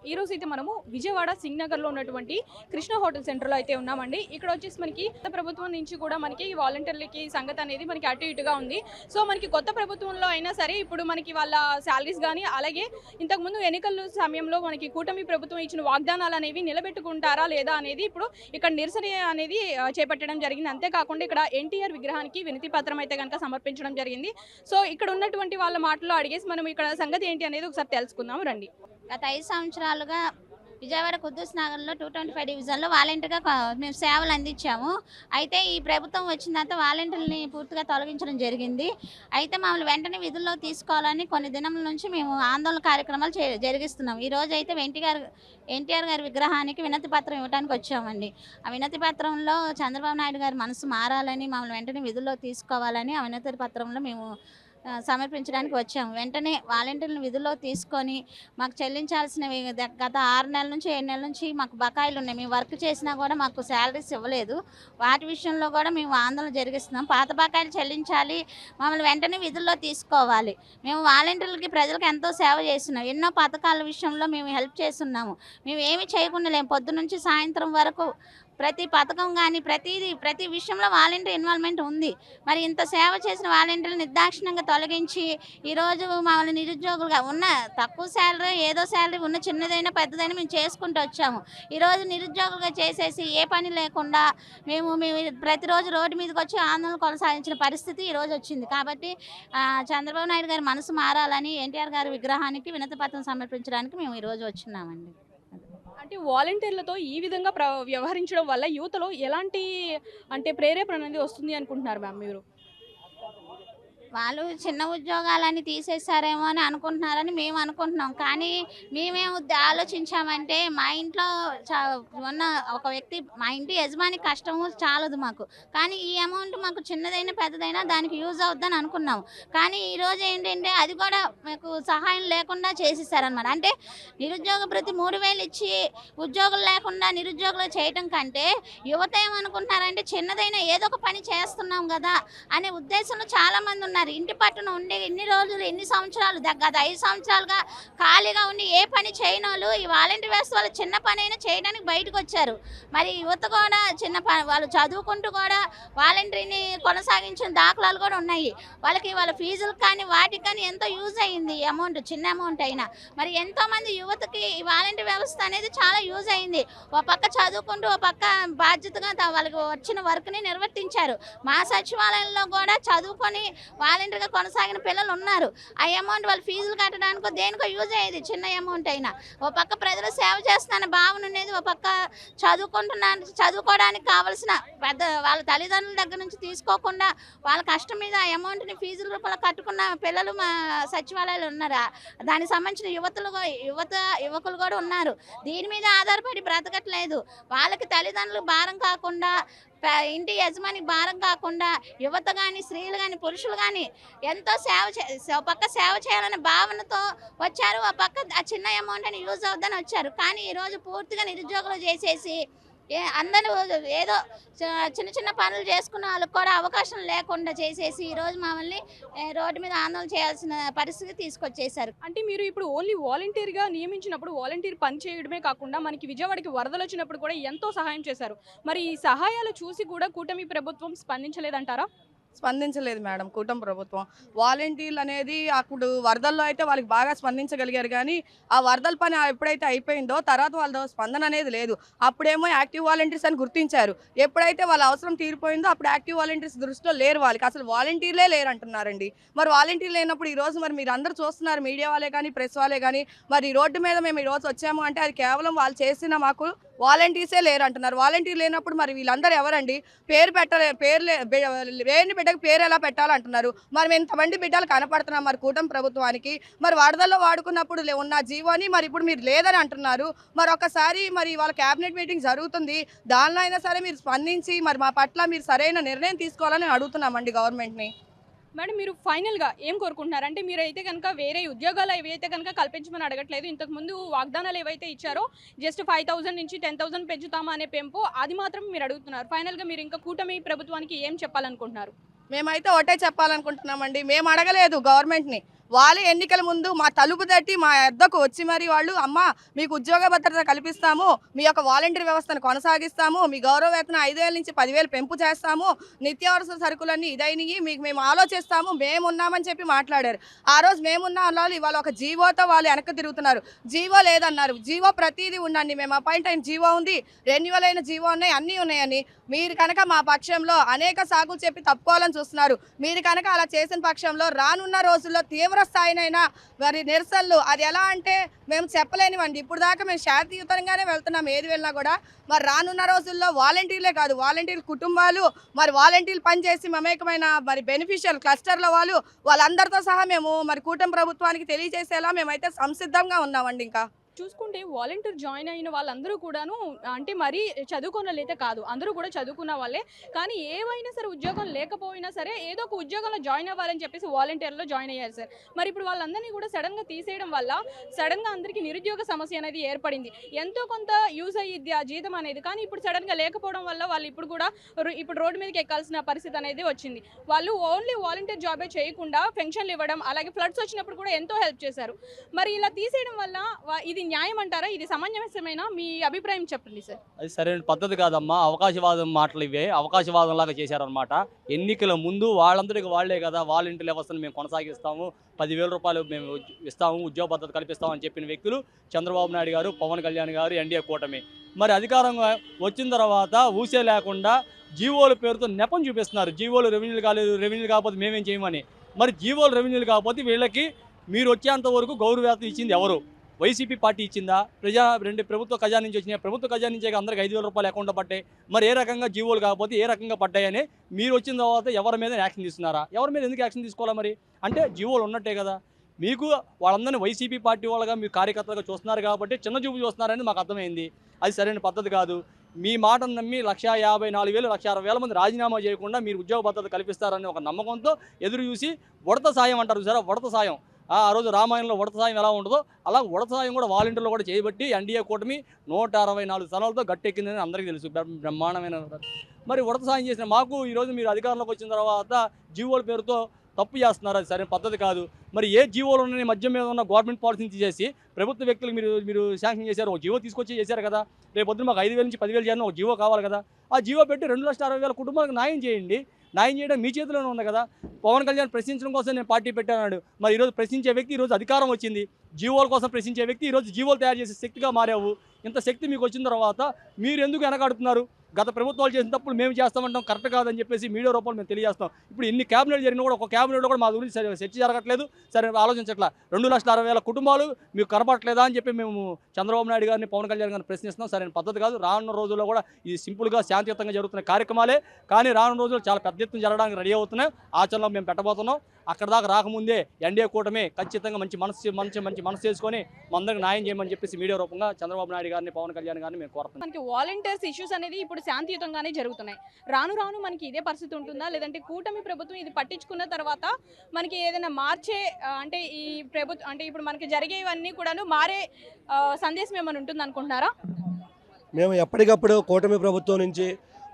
ఈ రోజు అయితే మనము విజయవాడ సింగ్ నగర్ లో ఉన్నటువంటి కృష్ణ హోటల్ సెంటర్ లో అయితే ఉన్నామండి. ఇక్కడ వచ్చేసి మనకి కొత్త ప్రభుత్వం నుంచి కూడా మనకి వాలంటీర్లకి సంగతి అనేది మనకి అటు ఇటుగా ఉంది. సో మనకి కొత్త ప్రభుత్వంలో అయినా సరే ఇప్పుడు మనకి వాళ్ళ సాలరీస్ కానీ అలాగే ఇంతకు ముందు ఎన్నికల సమయంలో మనకి కూటమి ప్రభుత్వం ఇచ్చిన వాగ్దానాలు అనేవి నిలబెట్టుకుంటారా లేదా అనేది ఇప్పుడు ఇక్కడ నిరసన అనేది చేపట్టడం జరిగింది. అంతేకాకుండా ఇక్కడ ఎన్టీఆర్ విగ్రహానికి వినతి పత్రం అయితే కనుక సమర్పించడం జరిగింది. సో ఇక్కడ ఉన్నటువంటి వాళ్ళ మాటల్లో అడిగేసి మనం ఇక్కడ సంగతి ఏంటి అనేది ఒకసారి తెలుసుకుందాం రండి. గత 5 సంవత్సరాలుగా విజయవాడ కుద్దూస్ నగర్లో 225 డివిజన్లో వాలంటీర్గా మేము సేవలు అందించాము. అయితే ఈ ప్రభుత్వం వచ్చిన తర్వాత వాలంటీర్ని పూర్తిగా తొలగించడం జరిగింది. అయితే మమ్మల్ని వెంటనే విధుల్లో తీసుకోవాలని కొన్ని దినముల నుంచి మేము ఆందోళన కార్యక్రమాలు జరిగిస్తున్నాం. ఈరోజు అయితే ఎన్టీఆర్ గారి విగ్రహానికి వినతి పత్రం ఇవ్వడానికి వచ్చామండి. ఆ వినతి పత్రంలో చంద్రబాబు నాయుడు గారి మనసు మారాలని, మమ్మల్ని వెంటనే విధుల్లో తీసుకోవాలని ఆ వినతి పత్రంలో మేము సమర్పించడానికి వచ్చాము. వెంటనే వాలంటీర్లను విధుల్లో తీసుకొని మాకు చెల్లించాల్సినవి గత 6 నెలల నుంచి 7 నెలల నుంచి మాకు బకాయిలు ఉన్నాయి. మేము వర్క్ చేసినా కూడా మాకు శాలరీస్ ఇవ్వలేదు. వాటి విషయంలో కూడా మేము ఆందోళన జరిగిస్తున్నాం. పాత బకాయిలు చెల్లించాలి, మమ్మల్ని వెంటనే విధుల్లో తీసుకోవాలి. మేము వాలంటీర్లకి ప్రజలకు ఎంతో సేవ చేస్తున్నాం. ఎన్నో పథకాల విషయంలో మేము హెల్ప్ చేస్తున్నాము. మేము ఏమి చేయకుండా లేము. పొద్దు నుంచి సాయంత్రం వరకు ప్రతి పథకం కానీ ప్రతి విషయంలో వాలంటీర్ ఇన్వాల్వ్మెంట్ ఉంది. మరి ఇంత సేవ చేసిన వాలంటీర్లు నిర్దాక్షిణ్యంగా తొలగించి ఈరోజు మమ్మల్ని నిరుద్యోగులుగా ఉన్న తక్కువ శాలరీ ఏదో శాలరీ ఉన్న చిన్నదైనా పెద్దదైనా మేము చేసుకుంటూ వచ్చాము. ఈరోజు నిరుద్యోగులుగా చేసేసి ఏ పని లేకుండా మేము ప్రతిరోజు రోడ్డు మీదకి వచ్చి ఆందోళన కొనసాగించిన పరిస్థితి ఈరోజు వచ్చింది. కాబట్టి చంద్రబాబు నాయుడు గారి మనసు మారాలని ఎన్టీఆర్ గారి విగ్రహానికి వినతి పత్రం సమర్పించడానికి మేము ఈరోజు వచ్చినామండి. అంటే వాలంటీర్లతో ఈ విధంగా వ్యవహరించడం వల్ల యువతలో ఎలాంటి అంటే ప్రేరేపణ అనేది వస్తుంది అనుకుంటున్నారు మ్యామ్ మీరు? వాళ్ళు చిన్న ఉద్యోగాలని తీసేశారేమో అని అనుకుంటున్నారని మేము అనుకుంటున్నాం. కానీ మేమేం ఆలోచించామంటే మా ఇంట్లో ఉన్న ఒక వ్యక్తి, మా ఇంటి యజమాని కష్టము చాలదు మాకు. కానీ ఈ అమౌంట్ మాకు చిన్నదైనా పెద్దదైనా దానికి యూజ్ అవుద్దని అనుకున్నాము. కానీ ఈరోజు ఏంటంటే అది కూడా మాకు సహాయం లేకుండా చేసేసారనమాట. అంటే నిరుద్యోగ భృతి 3000 ఇచ్చి ఉద్యోగులు లేకుండా నిరుద్యోగులు చేయటం కంటే యువత ఏమనుకుంటున్నారంటే చిన్నదైనా ఏదో ఒక పని చేస్తున్నాం కదా అనే ఉద్దేశంలో చాలామంది ఉన్నారు. ఇంటి పట్టున ఉండే ఎన్ని రోజులు ఎన్ని సంవత్సరాలు గత 5 సంవత్సరాలుగా ఖాళీగా ఉండి ఏ పని చేయని వాళ్ళు ఈ వాలంటీర్ వ్యవస్థ వాళ్ళు చిన్న పని అయినా చేయడానికి బయటకు వచ్చారు. మరి యువత కూడా చిన్న పని వాళ్ళు చదువుకుంటూ కూడా వాలంటీర్ని కొనసాగించిన దాఖలాలు కూడా ఉన్నాయి. వాళ్ళ ఫీజులకు కానీ వాటికి కానీ ఎంతో యూజ్ అయ్యింది. ఈ అమౌంట్ చిన్న అమౌంట్ అయినా మరి ఎంతోమంది యువతకి ఈ వాలంటీర్ వ్యవస్థ అనేది చాలా యూజ్ అయింది. ఒక పక్క చదువుకుంటూ ఒక పక్క బాధ్యతగా వాళ్ళకి వచ్చిన వర్క్ని నిర్వర్తించారు. మా సచివాలయంలో కూడా చదువుకొని వాలంటీర్గా కొనసాగిన పిల్లలు ఉన్నారు. ఆ అమౌంట్ వాళ్ళ ఫీజులు కట్టడానికో దేనికో యూజ్ అయ్యేది చిన్న అమౌంట్ అయినా. ఒక పక్క ప్రజలు సేవ చేస్తున్నాను భావన ఉండేది, ఒక పక్క చదువుకోవడానికి కావాల్సిన వాళ్ళ తల్లిదండ్రుల దగ్గర నుంచి తీసుకోకుండా వాళ్ళ కష్టం మీద ఆ అమౌంట్ని ఫీజుల రూపంలో కట్టుకున్న పిల్లలు మా సచివాలయాలు ఉన్నారు. దానికి సంబంధించిన యువకులు కూడా ఉన్నారు. దీని మీద ఆధారపడి బ్రతకట్లేదు. వాళ్ళకి తల్లిదండ్రులు భారం కాకుండా, ఇంటి యజమానికి భారం కాకుండా యువత కానీ స్త్రీలు కానీ పురుషులు కానీ ఎంతో ఒక పక్క సేవ చేయాలనే భావనతో వచ్చారు. ఒక పక్క ఆ చిన్న అమౌంట్ అని యూజ్ అవుద్దని వచ్చారు. కానీ ఈరోజు పూర్తిగా నిరుద్యోగులు చేసేసి అందరూ ఏదో చిన్న చిన్న పనులు చేసుకున్న వాళ్ళకి కూడా అవకాశం లేకుండా చేసేసి ఈరోజు మమ్మల్ని రోడ్డు మీద ఆందోళన చేయాల్సిన పరిస్థితి తీసుకొచ్చేసారు. అంటే మీరు ఇప్పుడు ఓన్లీ వాలంటీర్గా నియమించినప్పుడు వాలంటీర్ పని చేయడమే కాకుండా మనకి విజయవాడకి వరదలు వచ్చినప్పుడు కూడా ఎంతో సహాయం చేశారు. మరి ఈ సహాయాలు చూసి కూడా కూటమి ప్రభుత్వం స్పందించలేదంటారా? స్పందించలేదు మేడం కూటమి ప్రభుత్వం. వాలంటీర్లు అనేది అప్పుడు వరదల్లో అయితే వాళ్ళకి బాగా స్పందించగలిగారు. కానీ ఆ వరదల పని ఎప్పుడైతే అయిపోయిందో తర్వాత వాళ్ళ స్పందన అనేది లేదు. అప్పుడేమో యాక్టివ్ వాలంటీర్స్ అని గుర్తించారు. ఎప్పుడైతే వాళ్ళ అవసరం తీరిపోయిందో అప్పుడు యాక్టివ్ వాలంటీర్స్ దృష్టిలో లేరు. వాళ్ళకి అసలు వాలంటీర్లే లేరు అంటున్నారండి. మరి వాలంటీర్లు లేనప్పుడు ఈరోజు మరి మీరు అందరూ చూస్తున్నారు, మీడియా వాళ్ళే కానీ ప్రెస్ వాళ్ళే కానీ, మరి రోడ్డు మీద మేము ఈరోజు వచ్చాము అంటే అది కేవలం వాళ్ళు చేసిన మాకు వాలంటీర్సే లేరు అంటున్నారు. వాలంటీర్ లేనప్పుడు మరి వీళ్ళందరూ ఎవరండి? లేని బిడ్డకు పేరు ఎలా పెట్టాలంటున్నారు. మరి ఎంతమంది బిడ్డలు కనపడుతున్నాం మరి కూటమి ప్రభుత్వానికి? మరి వరదల్లో వాడుకున్నప్పుడు ఉన్న జీవోని మరి ఇప్పుడు మీరు లేదని అంటున్నారు. మరి ఒకసారి మరి వాళ్ళ క్యాబినెట్ మీటింగ్ జరుగుతుంది, దానిలో అయినా సరే మీరు స్పందించి మరి మా పట్ల మీరు సరైన నిర్ణయం తీసుకోవాలని అడుగుతున్నామండి గవర్నమెంట్ని. మేడం మీరు ఫైనల్గా ఏం కోరుకుంటున్నారు? అంటే మీరైతే కనుక వేరే ఉద్యోగాలు ఏవైతే కనుక కల్పించమని అడగట్లేదు. ఇంతకుముందు వాగ్దానాలు ఏవైతే ఇచ్చారో జస్ట్ 5000 నుంచి 10,000 పెంచుతామా అనే పెంపు అది మాత్రం మీరు అడుగుతున్నారు. ఫైనల్గా మీరు ఇంకా కూటమి ప్రభుత్వానికి ఏం చెప్పాలనుకుంటున్నారు? మేమైతే ఒకటే చెప్పాలనుకుంటున్నామండి. మేము అడగలేదు గవర్నమెంట్ని, వాళ్ళే ఎన్నికల ముందు మా తలుపు తట్టి మా వద్దకు వచ్చి మరి వాళ్ళు అమ్మ మీకు ఉద్యోగ భద్రత కల్పిస్తాము, మీ యొక్క వాలంటీర్ వ్యవస్థను కొనసాగిస్తాము, మీ గౌరవ వేతనం 5,000 నుంచి 10,000 పెంపు చేస్తాము, నిత్యావసర సరుకులన్నీ ఇదైనవి మీకు మేము ఆలోచిస్తాము, మేమున్నామని చెప్పి మాట్లాడారు. ఆ రోజు మేమున్న వాళ్ళు ఇవాళ ఒక జీవోతో వాళ్ళు వెనక్కి తిరుగుతున్నారు. జీవో లేదన్నారు. జీవో ప్రతిదీ ఉండండి, మేము అపాయింట్ అయిన జీవో ఉంది, రెన్యువల్ అయిన జీవో ఉన్నాయి, అన్నీ ఉన్నాయని మీరు కనుక మా పక్షంలో అనేక సాకులు చెప్పి తప్పుకోవాలని చూస్తున్నారు. మీరు కనుక అలా చేసిన పక్షంలో రానున్న రోజుల్లో తీవ్ర స్థాయినైనా మరి నిరసనలు అది ఎలా అంటే మేము చెప్పలేనివ్వండి. ఇప్పుడు దాకా మేము శాంతియుతంగానే వెళ్తున్నాం ఏది వెళ్ళినా కూడా. మరి రానున్న రోజుల్లో వాలంటీర్లే కాదు, వాలంటీర్ కుటుంబాలు మరి వాలంటీర్లు పనిచేసి మమేకమైన మరి బెనిఫిషియల్ క్లస్టర్ల వాళ్ళందరితో సహా మేము మరి కూటమి ప్రభుత్వానికి తెలియజేసేలా మేమైతే సంసిద్ధంగా ఉన్నామండి. ఇంకా చూసుకుంటే వాలంటీర్ జాయిన్ అయిన వాళ్ళందరూ కూడాను అంటే మరీ చదువుకున్న వాళ్ళైతే కాదు, అందరూ కూడా చదువుకున్న వాళ్ళే. కానీ ఏవైనా సరే ఉద్యోగం లేకపోయినా సరే ఏదో ఒక ఉద్యోగంలో జాయిన్ అవ్వాలని చెప్పేసి వాలంటీర్లో జాయిన్ అయ్యారు సార్. మరి ఇప్పుడు వాళ్ళందరినీ కూడా సడన్గా తీసేయడం వల్ల సడన్గా అందరికీ నిరుద్యోగ సమస్య అనేది ఏర్పడింది. ఎంతో కొంత యూజ్ అయ్యిద్ది ఆ జీతం అనేది, కానీ ఇప్పుడు సడన్గా లేకపోవడం వల్ల వాళ్ళు ఇప్పుడు కూడా ఇప్పుడు రోడ్డు మీదకి ఎక్కాల్సిన పరిస్థితి అనేది వచ్చింది. వాళ్ళు ఓన్లీ వాలంటీర్ జాబే చేయకుండా పెన్షన్లు ఇవ్వడం, అలాగే ఫ్లడ్స్ వచ్చినప్పుడు కూడా ఎంతో హెల్ప్ చేశారు. మరి ఇలా తీసేయడం వల్ల ఇది న్యాయం అంటారా? ఇది సమంజసమేనా? మీ అభిప్రాయం చెప్పండి సార్. అది సరైన పద్ధతి కాదమ్మా. అవకాశవాదం మాటలు ఇవే, అవకాశవాదంలాగా చేశారనమాట. ఎన్నికల ముందు వాళ్ళందరికీ వాళ్లే కదా వాలంటీర్ వ్యవస్థను మేము కొనసాగిస్తాము, 10,000 రూపాయలు మేము ఇస్తాము, ఉద్యోగ భద్రత కల్పిస్తామని చెప్పిన వ్యక్తులు చంద్రబాబు నాయుడు గారు, పవన్ కళ్యాణ్ గారు, ఎన్డీఏ కూటమి. మరి అధికారంగా వచ్చిన తర్వాత ఊసే లేకుండా జీవోల పేరుతో నెపం చూపిస్తున్నారు. జీవోలు రెవెన్యూలు కాలేదు, రెవెన్యూలు కాకపోతే మేమేం చేయమని. మరి జీవోలు రెవెన్యూలు కాకపోతే వీళ్ళకి మీరు వచ్చేంత వరకు గౌరవవేతనం ఇచ్చింది ఎవరు? వైసీపీ పార్టీ ఇచ్చిందా? ప్రభుత్వ ఖజానా నుంచి వచ్చినాయి. ప్రభుత్వ ఖజానా నుంచి అందరికి 5,000 రూపాయలు అకౌంట్లో పడ్డాయి. మరి ఏ రకంగా జీవోలు కాకపోతే ఏ రకంగా పడ్డాయని మీరు వచ్చిన తర్వాత ఎవరి మీద యాక్షన్ తీసుకున్నారా? ఎవరి మీద ఎందుకు యాక్షన్ తీసుకోవాలా? మరి అంటే జీవోలు ఉన్నట్టే కదా. మీకు వాళ్ళందరినీ వైసీపీ పార్టీ వాళ్ళగా మీరు కార్యకర్తలుగా చూస్తున్నారు కాబట్టి చిన్న చూపు చూస్తున్నారని మాకు అర్థమైంది. అది సరైన పద్ధతి కాదు. మీ మాటను నమ్మి 1,54,000 1,60,000 మంది రాజీనామా చేయకుండా మీరు ఉద్యోగ భద్రత కల్పిస్తారని ఒక నమ్మకంతో ఎదురు చూసి ఉడత సాయం అంటారు సార్, ఉడత సాయం. ఆ రోజు రామాయణంలో ఉడత సాయం ఎలా ఉండదో అలా ఉడత సాయం కూడా వాలంటీర్లు కూడా చేయబట్టి ఎన్డీఏ కూటమి 164 స్థానాలతో గట్టెక్కిందని అందరికీ తెలుసు. బ్రహ్మాండమైన. మరి ఉడత సాయం చేసిన మాకు ఈరోజు మీరు అధికారంలోకి వచ్చిన తర్వాత జీవోల పేరుతో తప్పు చేస్తున్నారు. అది సరైన పద్ధతి కాదు. మరి ఏ జీవోలు ఉన్నాయి మధ్య మీద ఉన్న గవర్నమెంట్ పాలసీని తీసేసి ప్రభుత్వ వ్యక్తులకు మీరు శాంక్షన్ చేశారు, ఒక జీవో తీసుకొచ్చి చేశారు కదా. రేపు పొద్దున మాకు 5,000 నుంచి 10,000 చేయాలని ఒక జీవో కావాలి కదా. ఆ జీవో పెట్టి 2,60,000 కుటుంబాలకు న్యాయం చేయండి. న్యాయం చేయడం మీ చేతిలోనే ఉంది కదా. పవన్ కళ్యాణ్ ప్రశ్నించడం కోసం నేను పార్టీ పెట్టాను. మరి ఈరోజు ప్రశ్నించే వ్యక్తి ఈరోజు అధికారం వచ్చింది. జీవోల కోసం ప్రశ్నించే వ్యక్తి ఈరోజు జీవోలు తయారు చేసే శక్తిగా మారావు. ఇంత శక్తి మీకు వచ్చిన తర్వాత మీరు ఎందుకు వెనకాడుతున్నారు? గత ప్రభుత్వాలు చేసిన తప్పుడు మేము చేస్తామంటాం కరెక్ట్ కాదని చెప్పేసి మీడియా రూపంలో మేము తెలియజేస్తాం. ఇప్పుడు ఇన్ని క్యాబినెట్ జరిగినా కూడా ఒక క్యాబినెట్లో కూడా మా గురించి చర్చ జరగట్లేదు, సరే ఆలోచించట్లా. 2,60,000 కుటుంబాలు మీకు కనపడట్లేదా అని చెప్పి మేము చంద్రబాబు నాయుడు గారిని, పవన్ కళ్యాణ్ గారిని ప్రశ్నిస్తున్నాం. సరైన పద్ధతి కాదు. రానున్న రోజుల్లో కూడా ఇది సింపుల్గా శాంతియుతంగా జరుగుతున్న కార్యక్రమాలే, కానీ రానున్న రోజులు చాలా పెద్ద ఎత్తున జరగడానికి రెడీ అవుతున్నాయి. ఆచరణలో మేము పెట్టబోతున్నాం. అక్కడ దాకా రాకముందే ఎన్డీఏ కూటమి ఖచ్చితంగా మంచి మనసు చేసుకొని అందరికి న్యాయం చేయమని చెప్పేసి మీడియా రూపంగా చంద్రబాబు నాయుడు గారిని, పవన్ కళ్యాణ్ గారిని మేము కోరుతున్నాం. మనకి వాలంటీర్స్ ఇష్యూస్ అనేది ఇప్పుడు శాంతియుతంగానే జరుగుతున్నాయి. రాను రాను మనకి ఇదే పరిస్థితి ఉంటుందా, లేదంటే కూటమి ప్రభుత్వం ఇది పట్టించుకున్న తర్వాత మనకి ఏదైనా మార్చే అంటే ఈ ప్రభుత్వం అంటే ఇప్పుడు మనకి జరిగేవన్నీ కూడాను మారే సందేశం ఏమైనా ఉంటుంది అనుకుంటున్నారా? మేము ఎప్పటికప్పుడు కూటమి ప్రభుత్వం నుంచి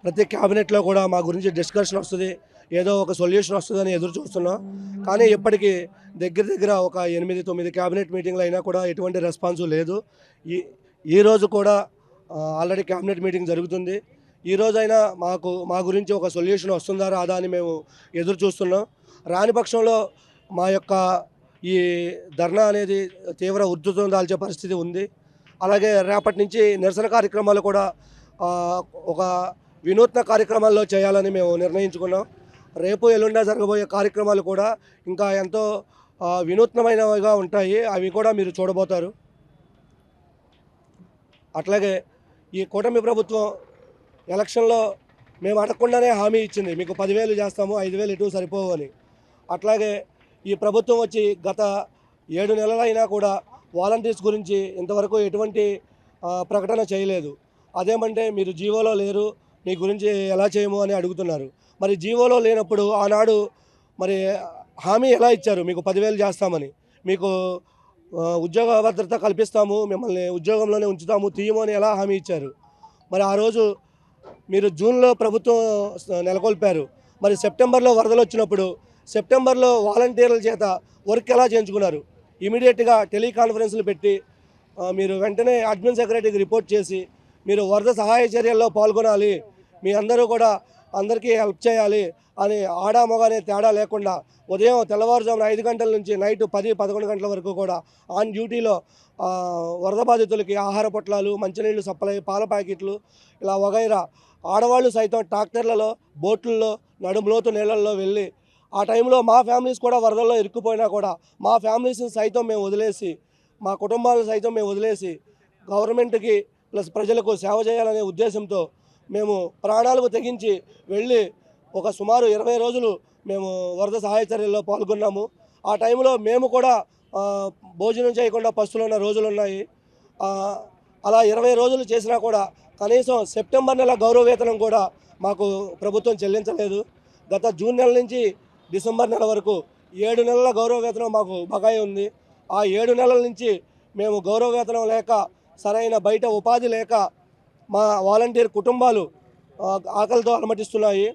ప్రతి క్యాబినెట్లో కూడా మా గురించి డిస్కషన్ వస్తుంది, ఏదో ఒక సొల్యూషన్ వస్తుందని ఎదురు చూస్తున్నాం. కానీ ఇప్పటికీ దగ్గర ఒక 8-9 క్యాబినెట్ మీటింగ్లు అయినా కూడా ఎటువంటి రెస్పాన్సు లేదు. ఈరోజు కూడా ఆల్రెడీ క్యాబినెట్ మీటింగ్ జరుగుతుంది. ఈరోజైనా మా గురించి ఒక సొల్యూషన్ వస్తుందా రాదా అని మేము ఎదురు చూస్తున్నాం. రాని పక్షంలో మా యొక్క ఈ ధర్నా అనేది తీవ్ర ఉధృతం దాల్చే పరిస్థితి ఉంది. అలాగే రేపటి నుంచి నిరసన కార్యక్రమాలు కూడా ఒక వినూత్న కార్యక్రమాల్లో చేయాలని మేము నిర్ణయించుకున్నాం. రేపు ఎల్లుండా జరగబోయే కార్యక్రమాలు కూడా ఇంకా ఎంతో వినూత్నమైనవిగా ఉంటాయి. అవి కూడా మీరు చూడబోతారు. అట్లాగే ఈ కూటమి ప్రభుత్వం ఎలక్షన్లో మేము అడగకుండానే హామీ ఇచ్చింది, మీకు 10,000 చేస్తాము, 5,000 ఎటు సరిపోవు అని. అట్లాగే ఈ ప్రభుత్వం వచ్చి గత 7 నెలలైనా కూడా వాలంటీర్స్ గురించి ఇంతవరకు ఎటువంటి ప్రకటన చేయలేదు. అదేమంటే మీరు జీవోలో లేరు, మీ గురించి ఎలా చేయము అని అడుగుతున్నారు. మరి జీవోలో లేనప్పుడు ఆనాడు మరి హామీ ఎలా ఇచ్చారు? మీకు 10,000 చేస్తామని, మీకు ఉద్యోగ భద్రత కల్పిస్తాము, మిమ్మల్ని ఉద్యోగంలోనే ఉంచుతాము, తీయము అని ఎలా హామీ ఇచ్చారు? మరి ఆ రోజు మీరు జూన్లో ప్రభుత్వం నెలకొల్పారు. మరి సెప్టెంబర్లో వరదలు వచ్చినప్పుడు సెప్టెంబర్లో వాలంటీర్ల చేత వర్క్ ఎలా చేయించుకున్నారు? ఇమీడియట్గా టెలికాన్ఫరెన్స్లు పెట్టి మీరు వెంటనే అడ్మిన్ సెక్రటరీకి రిపోర్ట్ చేసి మీరు వరద సహాయ చర్యల్లో పాల్గొనాలి, మీ అందరూ కూడా అందరికీ హెల్ప్ చేయాలి అని ఆడా మగ అనే తేడా లేకుండా ఉదయం తెల్లవారుజామున 5 గంటల నుంచి నైట్ 10-11 గంటల వరకు కూడా ఆన్ డ్యూటీలో వరద బాధితులకి ఆహార పొట్లాలు, మంచినీళ్ళు సప్లై, పాల ప్యాకెట్లు ఇలా వగైరా ఆడవాళ్ళు సైతం ట్రాక్టర్లలో, బోట్లలో, నడుములోతు నీళ్ళల్లో వెళ్ళి ఆ టైంలో మా ఫ్యామిలీస్ కూడా వరదల్లో ఇరుక్కుపోయినా కూడా మా ఫ్యామిలీస్ని సైతం మేము వదిలేసి, మా కుటుంబాలను సైతం మేము వదిలేసి గవర్నమెంట్కి ప్లస్ ప్రజలకు సేవ చేయాలనే ఉద్దేశంతో మేము ప్రాణాలకు తెగించి వెళ్ళి ఒక సుమారు 20 రోజులు మేము వరద సహాయ చర్యల్లో పాల్గొన్నాము. ఆ టైంలో మేము కూడా భోజనం చేయకుండా పస్తులున్న రోజులు ఉన్నాయి. అలా 20 రోజులు చేసినా కూడా కనీసం సెప్టెంబర్ నెల గౌరవ వేతనం కూడా మాకు ప్రభుత్వం చెల్లించలేదు. గత జూన్ నెల నుంచి డిసెంబర్ నెల వరకు 7 నెలల గౌరవ వేతనం మాకు బకాయి ఉంది. ఆ 7 నెలల నుంచి మేము గౌరవ వేతనం లేక, సరైన బయట ఉపాధి లేక మా వాలంటీర్ కుటుంబాలు ఆకలితో అలమటిస్తున్నాయి.